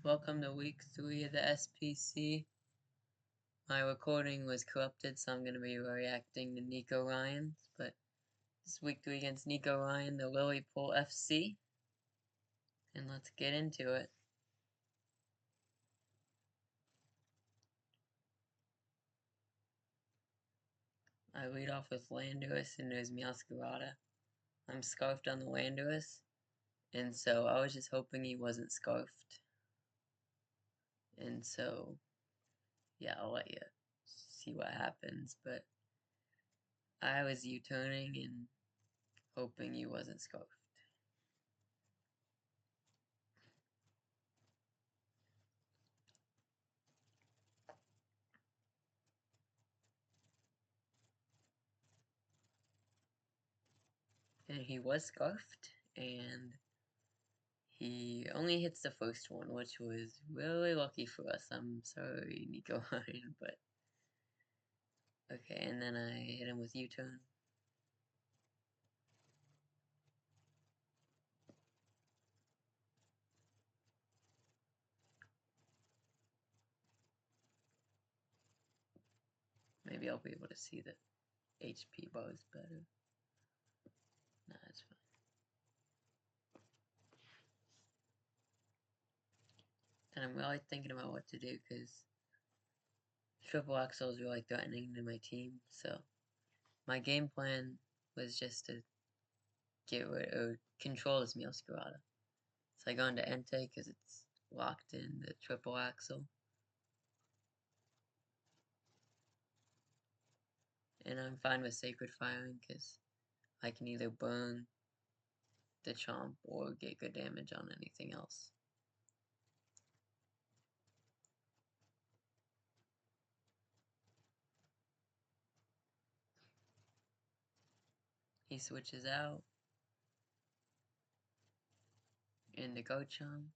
Welcome to week 3 of the SPC. My recording was corrupted, so I'm going to be reacting to Nico Ryan's, but this is week 3 against Nico Ryan, the Lillepool FC, and let's get into it. I lead off with Landorus, and there's Masquerada. I'm scarfed on the Landorus, and so I was just hoping he wasn't scarfed. And so, yeah, I'll let you see what happens, but I was U-turning and hoping he wasn't scarfed. And he was scarfed, and he only hits the first one, which was really lucky for us. I'm sorry, Nico Ryan, but okay, and then I hit him with U-turn. Maybe I'll be able to see the HP bars better. Nah, that's fine. And I'm really thinking about what to do, because triple axel is really threatening to my team, so my game plan was just to get rid or control this Masquerada. So I go into Entei because it's locked in the triple axel. And I'm fine with Sacred Firing because I can either burn the chomp or get good damage on anything else. He switches out into Go Chomp.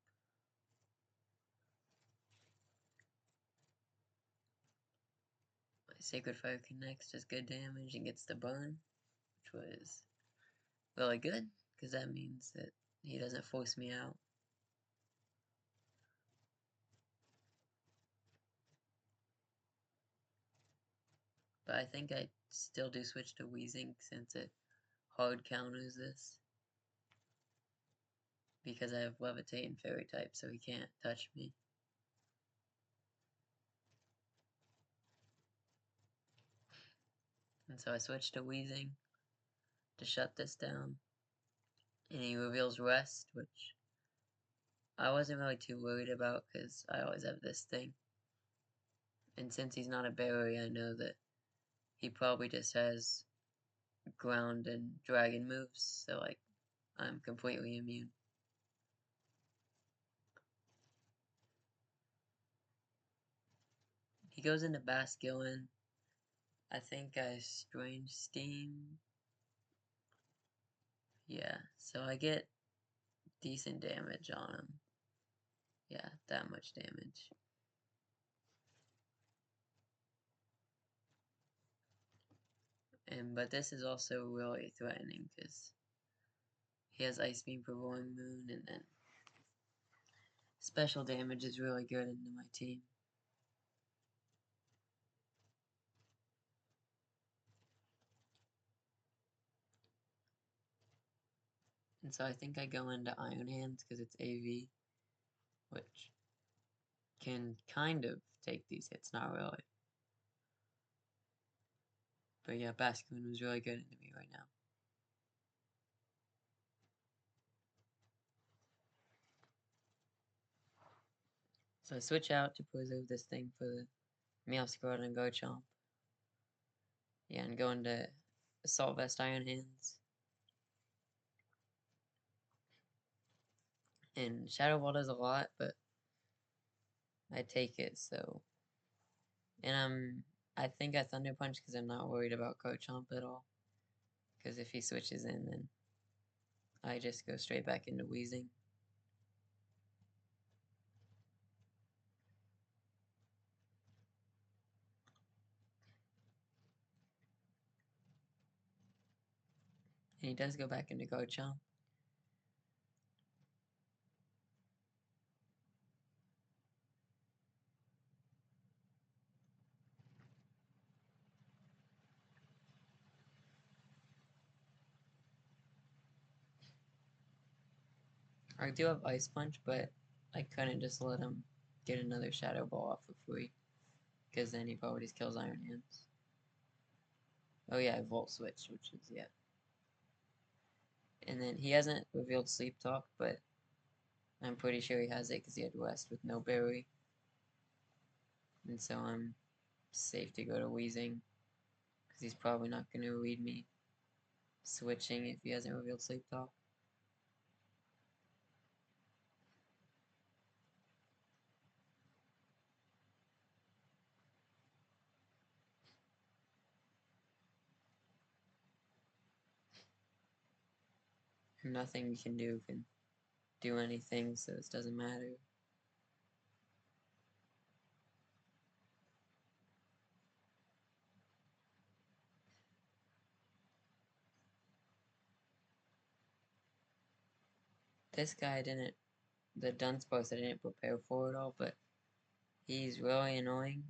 My Sacred Fire connects, does good damage, and gets the burn, which was really good because that means that he doesn't force me out. But I think I still do switch to Wheezing since it hard counters this. Because I have Levitate and Fairy type, so he can't touch me. And so I switch to Wheezing to shut this down. And he reveals Rest, which I wasn't really too worried about because I always have this thing. And since he's not a berry, I know that he probably just has ground and dragon moves, so like I'm completely immune. He goes into Basculin. I think I Strange Steam. Yeah, so I get decent damage on him. Yeah, that much damage. But this is also really threatening because he has Ice Beam for Roaring Moon, and then special damage is really good into my team. And so I think I go into Iron Hands because it's AV, which can kind of take these hits, not really. But yeah, Basculin was really good into me right now. So I switch out to preserve this thing for the Meowscarada and Garchomp. Yeah, and go into Assault Vest Iron Hands. And Shadow Ball does a lot, but I take it, so. And I think I Thunder Punch because I'm not worried about Garchomp at all. Because if he switches in, then I just go straight back into Wheezing. And he does go back into Garchomp. I do have Ice Punch, but I couldn't just let him get another Shadow Ball off for free, because then he probably just kills Iron Hands. Oh yeah, Volt Switch, which is, yeah. And then he hasn't revealed Sleep Talk, but I'm pretty sure he has it because he had West with no berry. And so I'm safe to go to Wheezing, because he's probably not going to read me switching if he hasn't revealed Sleep Talk. Nothing we can do anything, so this doesn't matter. This guy didn't, the Dunsparce I didn't prepare for at all, but he's really annoying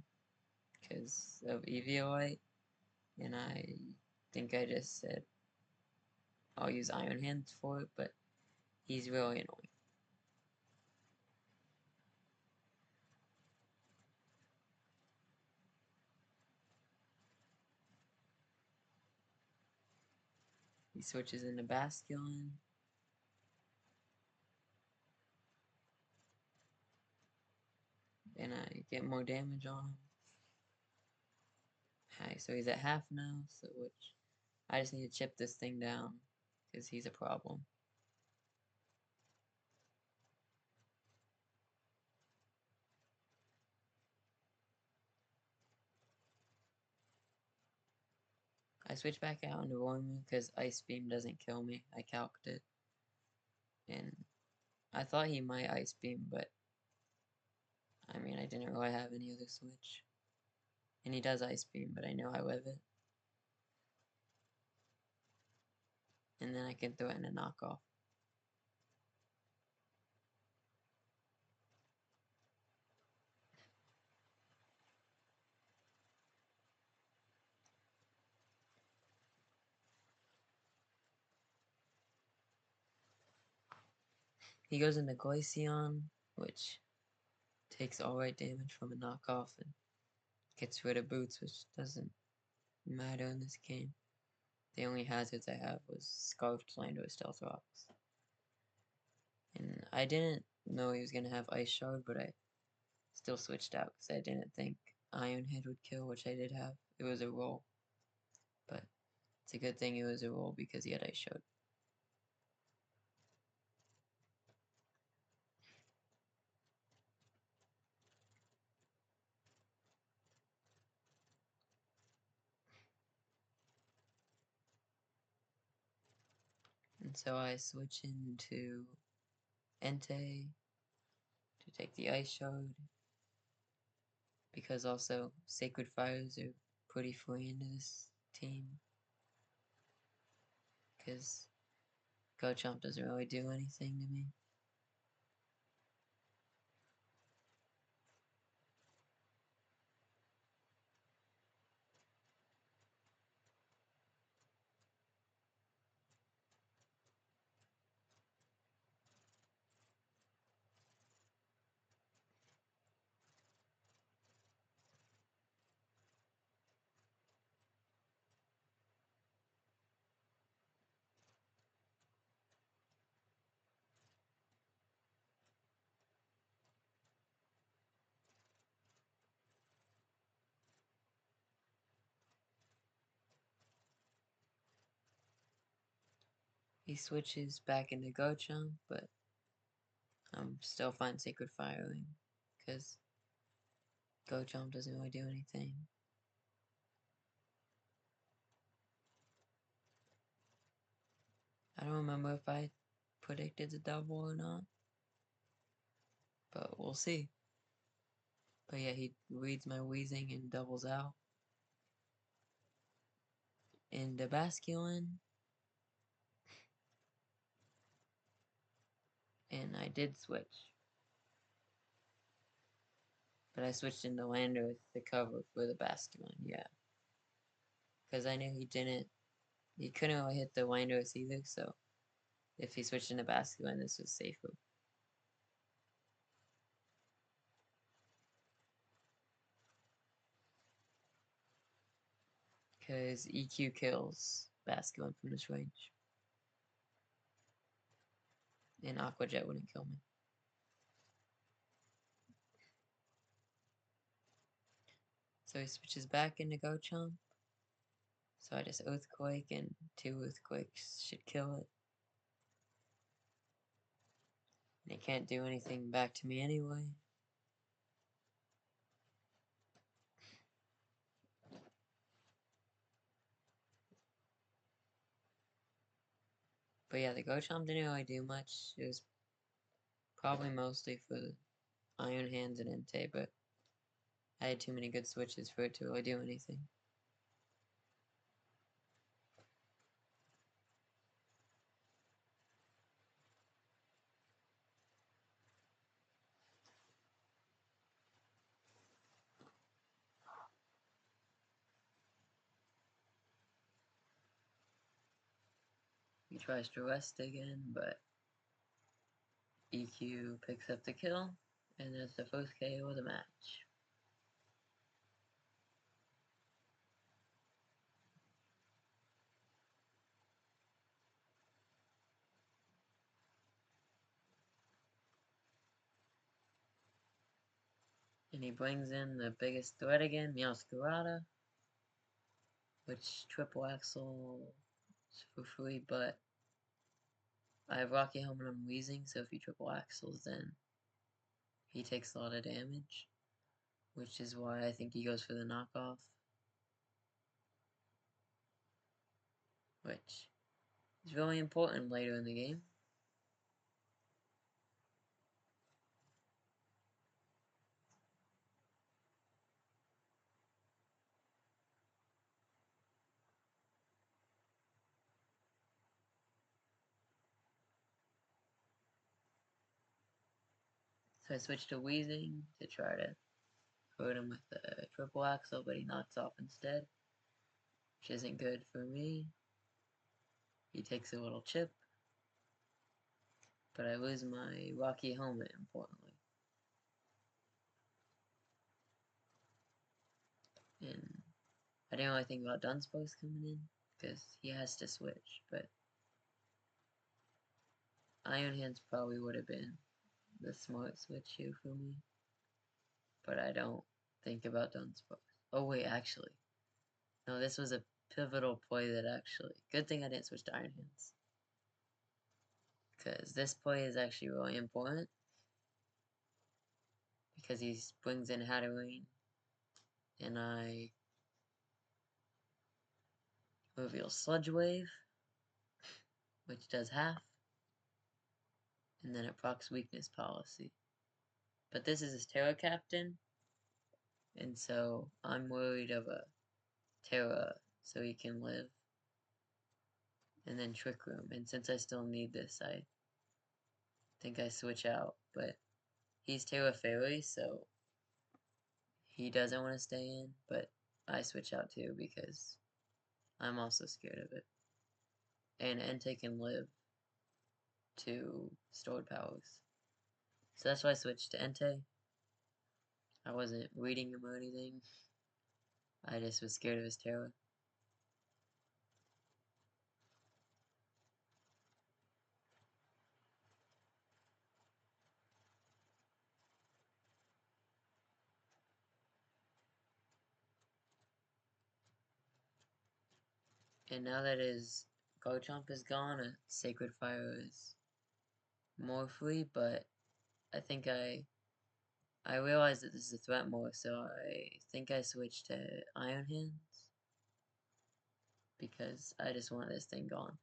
because of Eviolite, and I think I just said I'll use Iron Hands for it, but he's really annoying. He switches into Basculin. And I get more damage on him. Alright, so he's at half now, so which I just need to chip this thing down because he's a problem. I switch back out into Roimu because Ice Beam doesn't kill me. I calced it. And I thought he might Ice Beam, but I mean, I didn't really have any other switch. And he does Ice Beam, but I know I live it. And then I can throw it in a knockoff. He goes into Glaceon, which takes alright damage from a knockoff and gets rid of Boots, which doesn't matter in this game. The only hazards I have was Scarfed Land or Stealth Rocks. And I didn't know he was going to have Ice Shard, but I still switched out because I didn't think Iron Head would kill, which I did have. It was a roll. But it's a good thing it was a roll because he had Ice Shard. And so I switch into Entei to take the Ice Shard. Because also Sacred Fires are pretty free into this team. Because Garchomp doesn't really do anything to me. He switches back into Garchomp, but I'm still fine Sacred Firing, because Garchomp doesn't really do anything. I don't remember if I predicted the double or not, but we'll see. But yeah, he reads my Wheezing and doubles out. Into Basculin. And I did switch. But I switched into Lander with the cover for the Basculin, yeah. Because I knew he couldn't really hit the Landorus either, so if he switched into Basculin, this was safer. Because EQ kills Basculin from this range. And Aqua Jet wouldn't kill me. So he switches back into Gochomp. So I just Earthquake, and 2 Earthquakes should kill it. And it can't do anything back to me anyway. But yeah, the Gochomp didn't really do much. It was probably mostly for the Iron Hands and Entei, but I had too many good switches for it to really do anything. He tries to rest again, but EQ picks up the kill, and that's the first KO of the match. And he brings in the biggest threat again, Meowscarada, which triple axel for free, but I have Rocky Helmet on Wheezing, so if he triple axles, then he takes a lot of damage, which is why I think he goes for the knockoff, which is really important later in the game. So I switched to Wheezing to try to hurt him with the triple axle, but he knocks off instead, which isn't good for me. He takes a little chip, but I lose my Rocky Helmet, importantly. And I didn't really think about Dunsparce coming in, because he has to switch, but Iron Hands probably would have been the smart switch here for me. But I don't think about Dunsparce. Oh wait, actually. No, this was a pivotal play that actually... Good thing I didn't switch to Iron Hands. Because this play is actually really important. Because he brings in Hatterene. And I reveal Sludge Wave, which does half. And then it procs Weakness Policy. But this is his Terra Captain. And so I'm worried of a Terra so he can live. And then Trick Room. And since I still need this, I think I switch out. But he's Terra Fairy, so he doesn't want to stay in. But I switch out too because I'm also scared of it. And Entei can live to stored powers. So that's why I switched to Entei. I wasn't reading him or anything. I just was scared of his Terra. And now that his Garchomp is gone, a Sacred Fire is more free, but I think I realized that this is a threat more, so I think I switched to Iron Hands because I just want this thing gone.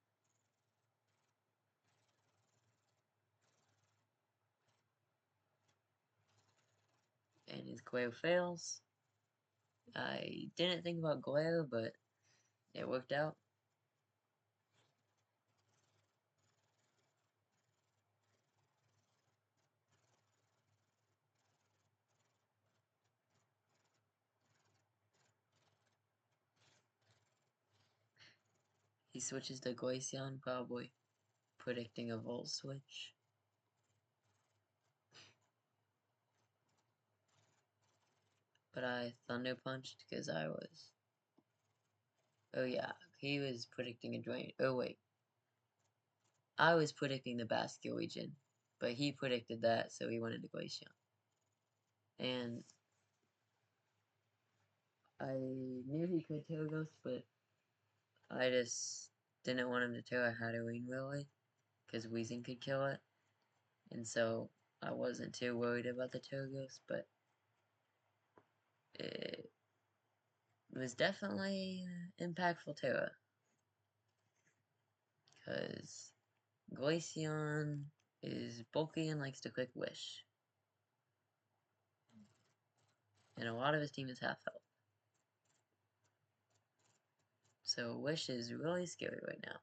And his glare fails. I didn't think about glare, but it worked out. He switches to Glaceon, probably predicting a volt switch. But I thunder punched because I was. Oh yeah, he was predicting a drain. Oh wait. I was predicting the Basque region, but he predicted that, so he went into Glacier. And I knew he could Terra Ghost, but I just didn't want him to Terra Hatterene really, because Weezing could kill it. And so I wasn't too worried about the Terra Ghost, but it was definitely impactful Terra. Because Glaceon is bulky and likes to click Wish. And a lot of his team is half health. So Wish is really scary right now.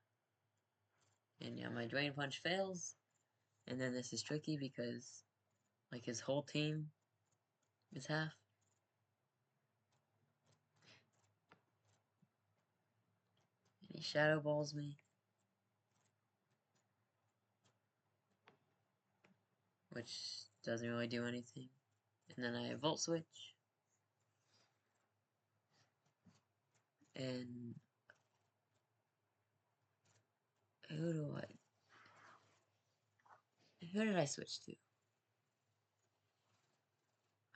And yeah, my Drain Punch fails. And then this is tricky because like his whole team is half. And he Shadow Balls me. Which doesn't really do anything. And then I Volt Switch. And who did I switch to?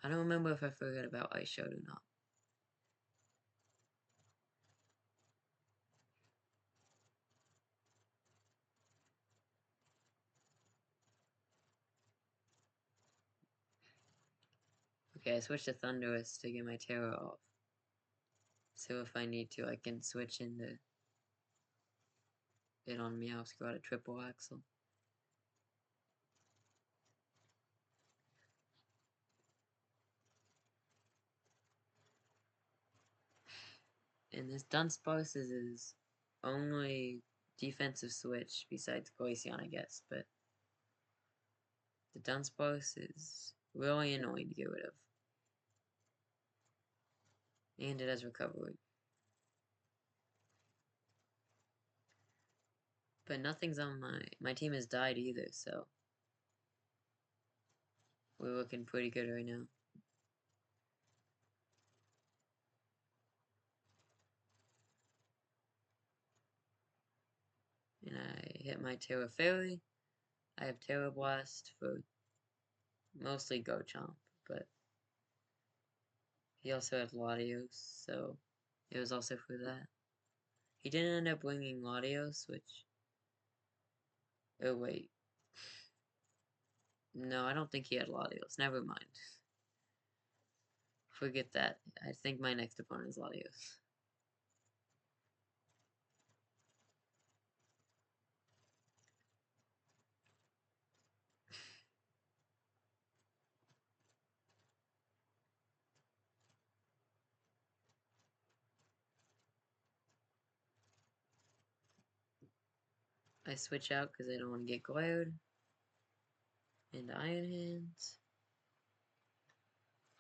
I don't remember if I forgot about Ice Shard or not. Okay, I switched to Thunderous to get my Terra off. So if I need to, I can switch into it on Meowscarada a triple axle. And this Dunsparce is his only defensive switch besides Glaceon, I guess, but the Dunsparce is really annoying to get rid of. And it has recovery. But nothing's on my team has died either, so we're looking pretty good right now. And I hit my Terra Fairy. I have Terra Blast for mostly Garchomp, but he also had Latios, so it was also for that. He didn't end up bringing Latios, which... Oh, wait. No, I don't think he had Latios. Never mind. Forget that. I think my next opponent is Latios. I switch out because I don't want to get glared. And Iron Hands.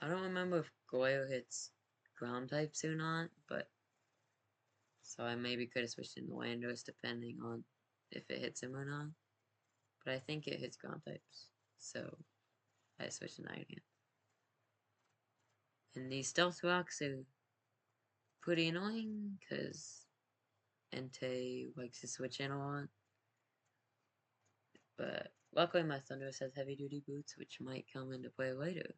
I don't remember if Glare hits ground types or not, but... So I maybe could have switched into Landorus depending on if it hits him or not. But I think it hits ground types. So I switched to Iron Hand. And these Stealth Rocks are pretty annoying because Entei likes to switch in a lot. But luckily my Thunderous has heavy duty boots, which might come into play later.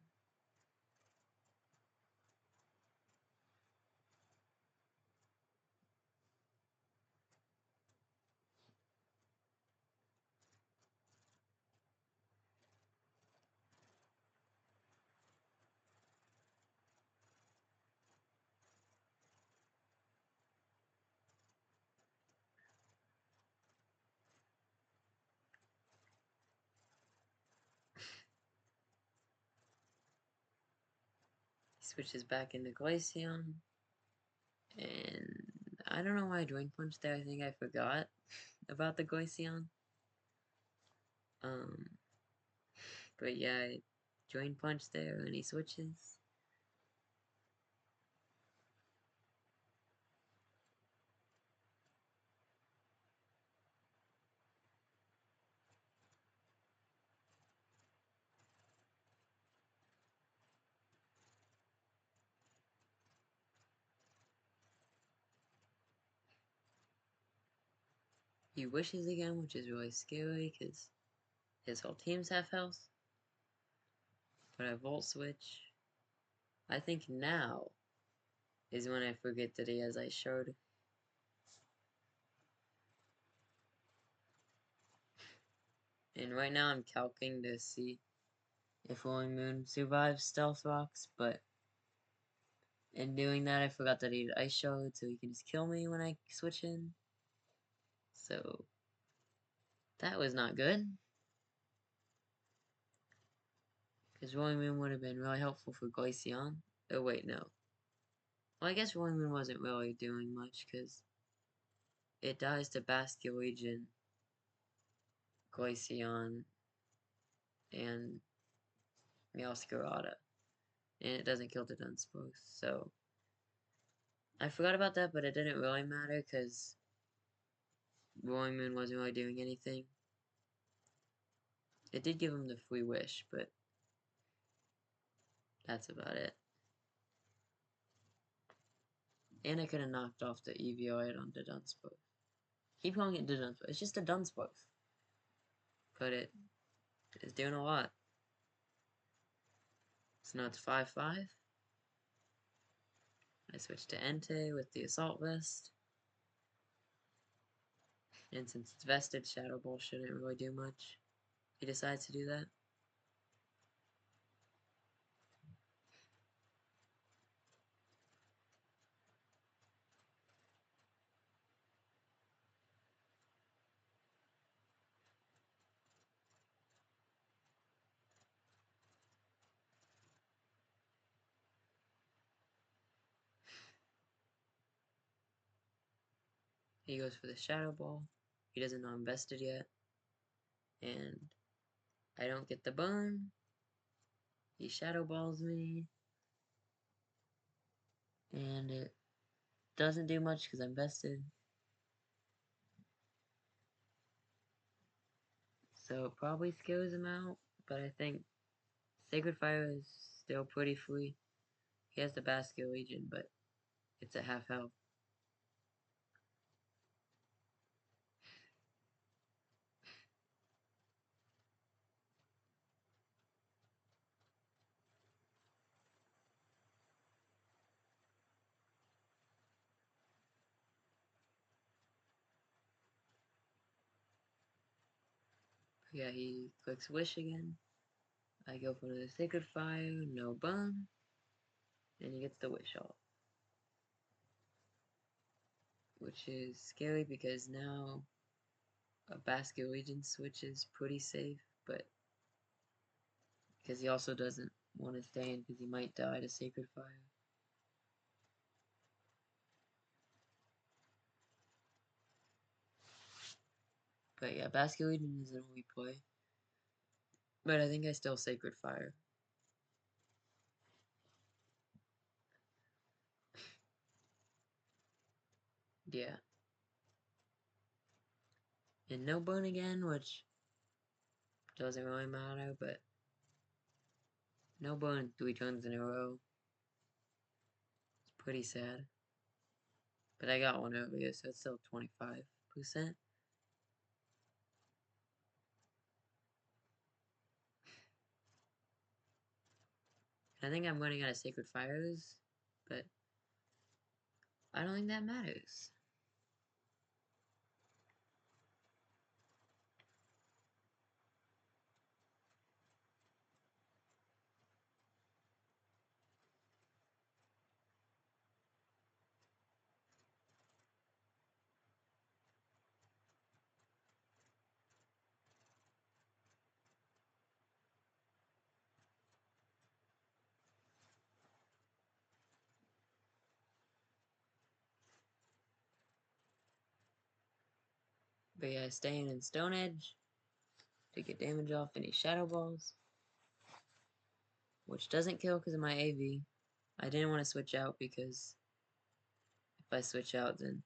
He switches back into Glaceon. And I don't know why I Drain Punch there. I think I forgot about the Glaceon. But yeah, I Drain Punch there and he switches. He wishes again, which is really scary because his whole team's half health. But I volt switch. I think now is when I forget that he has Ice Shard. And right now I'm calcing to see if Rolling Moon survives Stealth Rocks, but in doing that I forgot that he had Ice Shard, so he can just kill me when I switch in. So that was not good. Because Rolling Moon would have been really helpful for Glaceon. Oh wait, no. Well, I guess Rolling Moon wasn't really doing much because it dies to Basculegion, Glaceon, and Meowscarada. And it doesn't kill the Dunsparce, so I forgot about that, but it didn't really matter because Rolling Moon wasn't really doing anything. It did give him the free wish, but that's about it. And I could have knocked off the EVOid onto Dunsparce. Keep calling it the Dunsparce. It's just a Dunsparce. But it is doing a lot. So now it's 5-5. I switch to Entei with the Assault Vest. And since it's vested, Shadow Ball shouldn't really do much. He decides to do that. He goes for the Shadow Ball. He doesn't know I'm vested yet. And I don't get the burn. He Shadow Balls me. And it doesn't do much because I'm vested. So it probably scares him out. But I think Sacred Fire is still pretty free. He has the Basculegion, but it's at half health. Yeah, he clicks Wish again. I go for the Sacred Fire, no burn. And he gets the Wish off. Which is scary because now a Basculegion switch is pretty safe, but because he also doesn't want to stay in because he might die to Sacred Fire. But yeah, Basculegion is an only play. But I think I still Sacred Fire. Yeah. And no burn again, which doesn't really matter, but no burn 3 turns in a row. It's pretty sad. But I got one earlier, so it's still 25%. I think I'm running out of Sacred Fires, but I don't think that matters. But yeah, staying in Stone Edge to get damage off any Shadow Balls, which doesn't kill because of my AV. I didn't want to switch out because if I switch out, then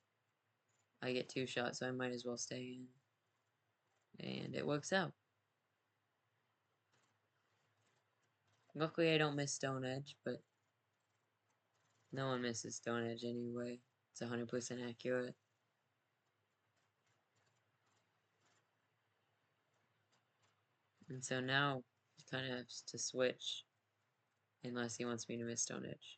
I get 2 shots, so I might as well stay in. And it works out. Luckily, I don't miss Stone Edge, but no one misses Stone Edge anyway. It's 100% accurate. And so now he kind of has to switch unless he wants me to miss Stone Edge.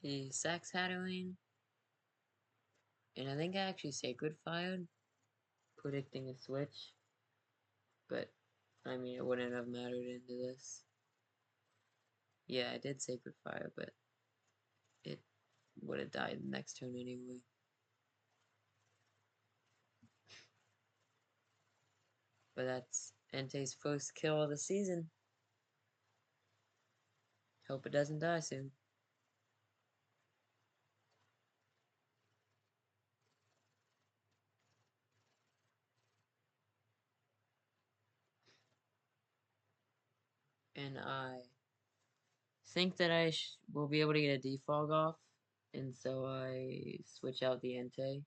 He sacks Hatterene, and I think I actually Sacred Fired, predicting a switch, but I mean, it wouldn't have mattered into this. Yeah, I did Sacred Fire, but it would have died the next turn anyway. But that's Entei's first kill of the season. Hope it doesn't die soon. And I think that I will be able to get a defog off, and so I switch out the Entei.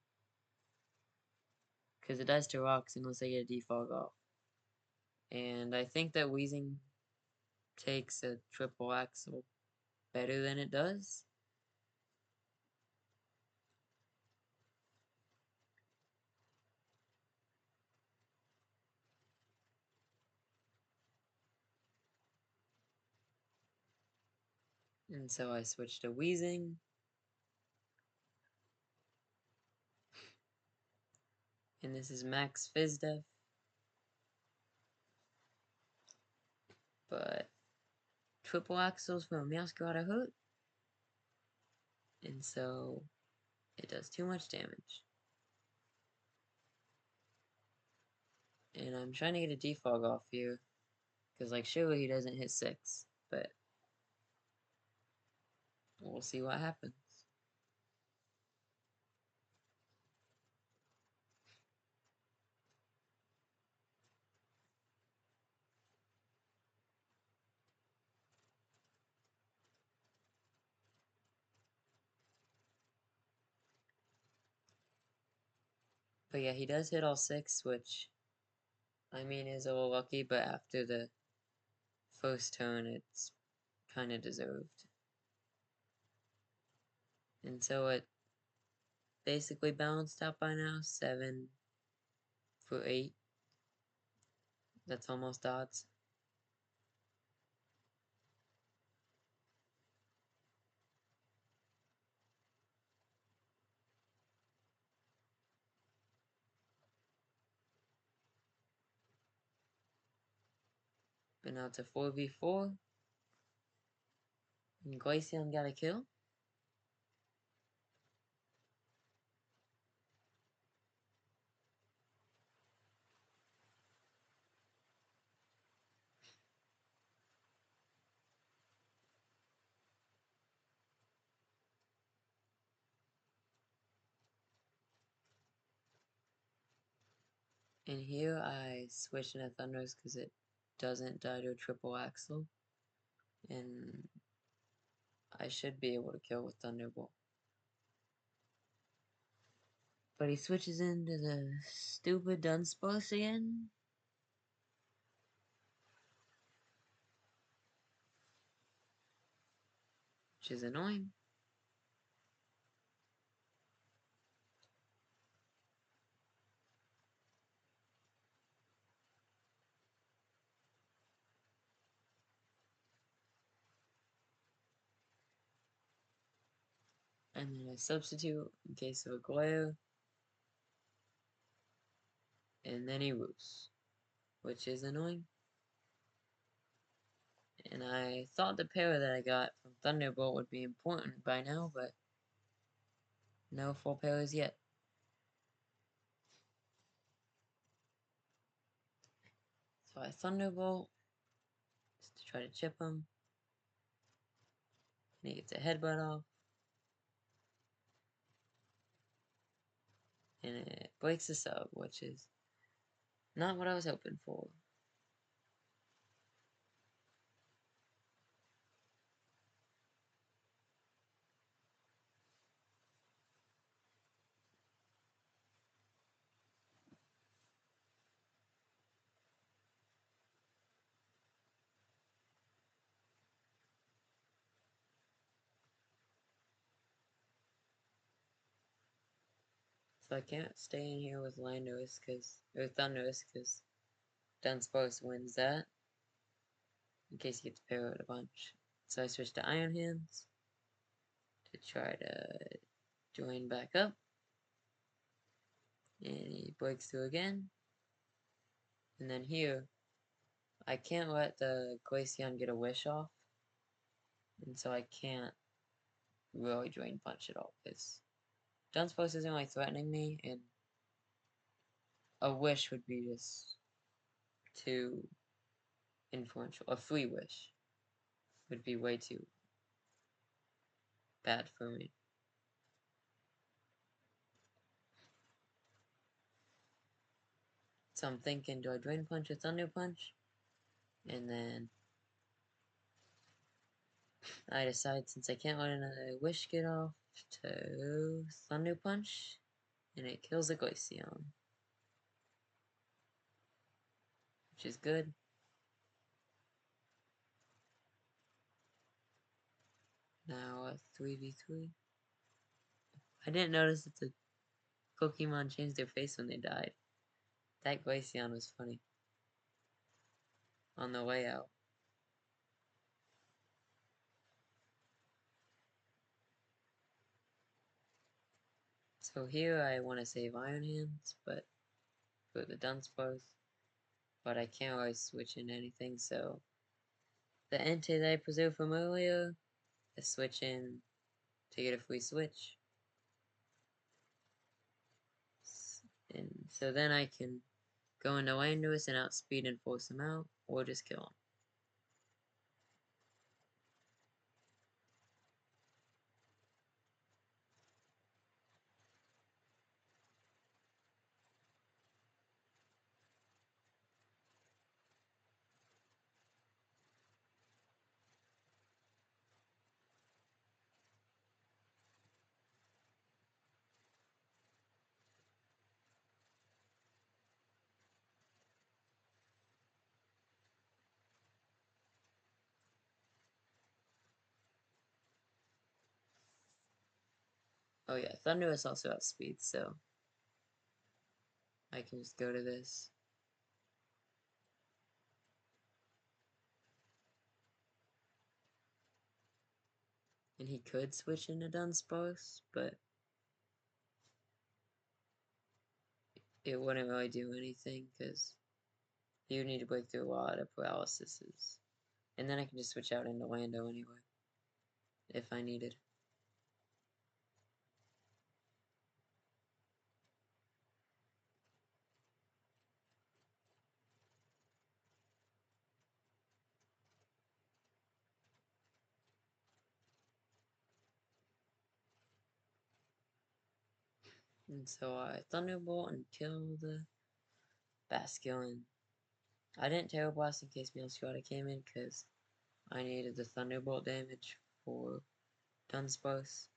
Because it dies to rocks unless I get a defog off. And I think that Wheezing takes a triple axle better than it does. And so I switch to Wheezing. And this is Max Fizdef. But triple axles from Meowscarada hurt. And so it does too much damage. And I'm trying to get a defog off here. Because, like, surely he doesn't hit 6. But we'll see what happens. But yeah, he does hit all 6, which, I mean, is a little lucky. But after the first turn, it's kind of deserved. And so it basically balanced out by now. 7 for 8. That's almost odds. But now it's a 4v4. And Glaceon got a kill. And here I switch into Thunders because it doesn't die to a triple axle. And I should be able to kill with Thunderbolt. But he switches into the stupid Dunsparce again. Which is annoying. And then I substitute in case of a glare. And then he roosts, which is annoying. And I thought the pair that I got from Thunderbolt would be important by now, but no full pairs yet. So I Thunderbolt just to try to chip him. And he gets a headbutt off. And it breaks the sub, which is not what I was hoping for. So I can't stay in here with Landorus or Thunderous because Dunsparce wins that. In case he gets parried a bunch. So I switch to Iron Hands to try to join back up. And he breaks through again. And then here, I can't let the Glaceon get a wish off. And so I can't really Drain Punch at all. Because Dunsparce isn't really threatening me. And a wish would be just too influential. A free wish would be way too bad for me. So I'm thinking, do I Drain Punch or Thunder Punch? And then I decide, since I can't let another wish get off, to Thunder Punch, and it kills the Glaceon, which is good. Now a 3v3. I didn't notice that the Pokemon changed their face when they died. That Glaceon was funny. On the way out. So here I want to save Iron Hands, but for the Dunsparce. But I can't really switch into anything, so the Entei that I preserved from earlier, I switch in to get a free switch. And so then I can go into Landorus and outspeed and force him out, or just kill him. Oh yeah, Thunderous also outspeeds, so I can just go to this. And he could switch into Dunsparce, but it wouldn't really do anything, because he would need to break through a lot of paralyses. And then I can just switch out into Lando anyway, if I needed. And so I Thunderbolt and kill the Basculin. I didn't Terra Blast in case Meowscarada came in, because I needed the Thunderbolt damage for Dunsparce.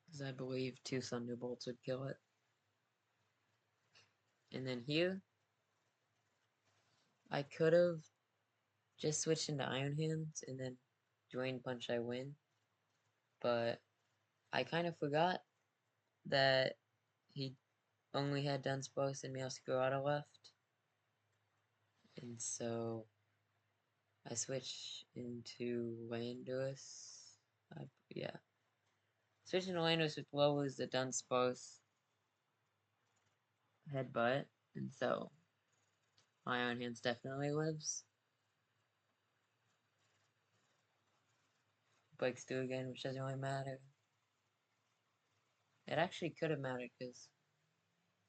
Because I believe 2 Thunderbolts would kill it. And then here, I could have just switched into Iron Hands and then Drain Punch I win. But I kind of forgot that he only had Dunsparce and Meowscarada left. And so I switch into Landorus. Yeah. Switching to Landorus, which lowers the Dunsparce headbutt. And so my Iron Hands definitely lives. Breaks through again, which doesn't really matter. It actually could have mattered, because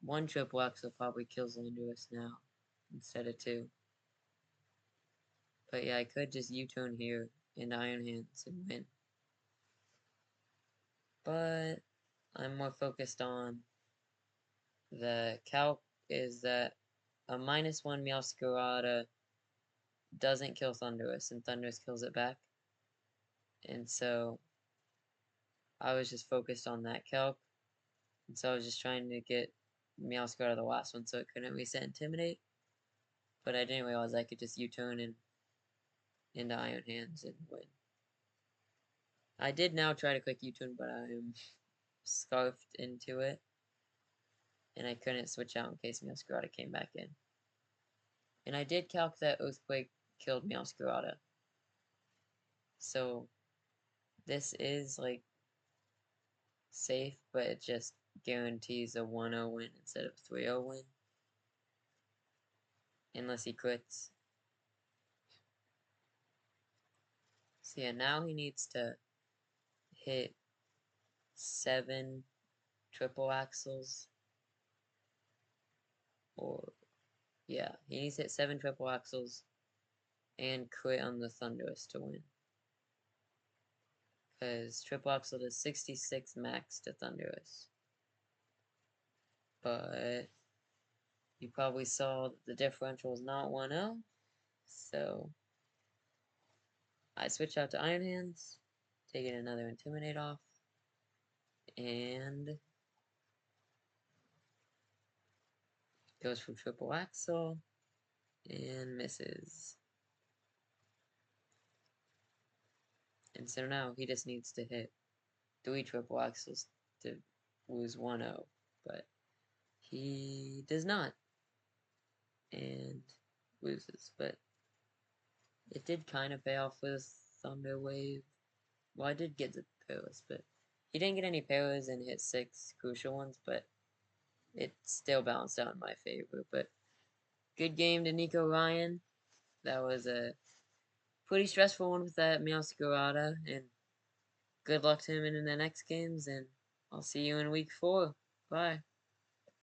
1 triple axel probably kills Landorus now, instead of 2. But yeah, I could just U-turn here into Iron Hands and win. But I'm more focused on the calc is that a -1 Meowscarada doesn't kill Thunderous, and Thunderous kills it back. And so I was just focused on that calc. And so I was just trying to get Meowscarada the last one so it couldn't reset Intimidate. But I didn't realize I could just U-turn into Iron Hands and win. I did now try to click U-turn, but I am scarfed into it, and I couldn't switch out in case Meowscarada came back in. And I did calc that Earthquake killed Meowscarada. So this is like safe, but it just guarantees a 1-0 win instead of 3-0 win. Unless he crits. So yeah, now he needs to hit 7 triple axles. Or, yeah, he needs to hit 7 triple axles and crit on the Thunderous to win. Because triple axle does 66 max to Thunderous. But you probably saw that the differential is not 1-0. So I switch out to Iron Hands, taking another Intimidate off, and goes for triple axle and misses. And so now he just needs to hit 3 triple axles to lose 1-0, but he does not and loses. But it did kind of pay off with Thunder Wave. Well, I did get the Perilous, but he didn't get any Perilous and hit 6 crucial ones, but it still balanced out in my favor. But good game to Nico Ryan. That was a pretty stressful one with that Meowscarada, and good luck to him in the next games, and I'll see you in week 4. Bye.